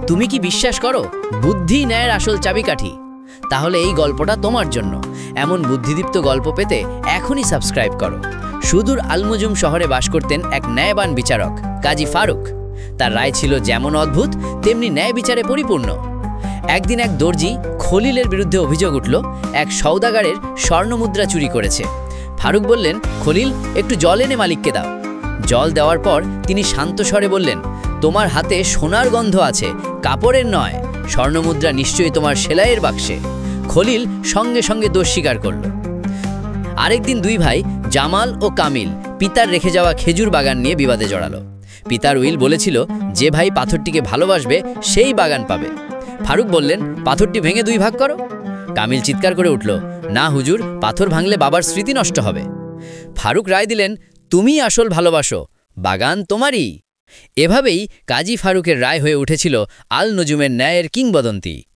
তুমি কি বিশ্বাস করো বুদ্ধি ন্যায়ের আসল চাবিকাঠি? তাহলে এই গল্পটা তোমার জন্য। এমন বুদ্ধিদীপ্ত গল্প পেতে এখনই সাবস্ক্রাইব করো। সুদূর আলমুজুম শহরে বাস করতেন এক ন্যায়বান বিচারক, কাজী ফারুক। তার রায় ছিল যেমন অদ্ভুত তেমনি ন্যায় বিচারে পরিপূর্ণ। একদিন এক দর্জি খলিলের বিরুদ্ধে অভিযোগ উঠল, এক সওদাগারের স্বর্ণমুদ্রা চুরি করেছে। ফারুক বললেন, খলিল, একটু জল এনে মালিককে দাও। জল দেওয়ার পর তিনি শান্ত স্বরে বললেন, তোমার হাতে সোনার গন্ধ আছে, কাপড়ের নয়। স্বর্ণমুদ্রা নিশ্চয়ই তোমার সেলাইয়ের বাক্সে। খলিল সঙ্গে সঙ্গে দোষ স্বীকার করল। আরেকদিন দুই ভাই জামাল ও কামিল পিতার রেখে যাওয়া খেজুর বাগান নিয়ে বিবাদে জড়ালো। পিতার উইল বলেছিল, যে ভাই পাথরটিকে ভালোবাসবে সেই বাগান পাবে। ফারুক বললেন, পাথরটি ভেঙে দুই ভাগ করো। কামিল চিৎকার করে উঠল, না হুজুর, পাথর ভাঙলে বাবার স্মৃতি নষ্ট হবে। ফারুক রায় দিলেন, তুমি আসল ভালোবাসো, বাগান তোমারই। এভাবেই কাজী ফারুকের রায় হয়ে উঠেছিল আল নজুমের ন্যায়ের কিংবদন্তি।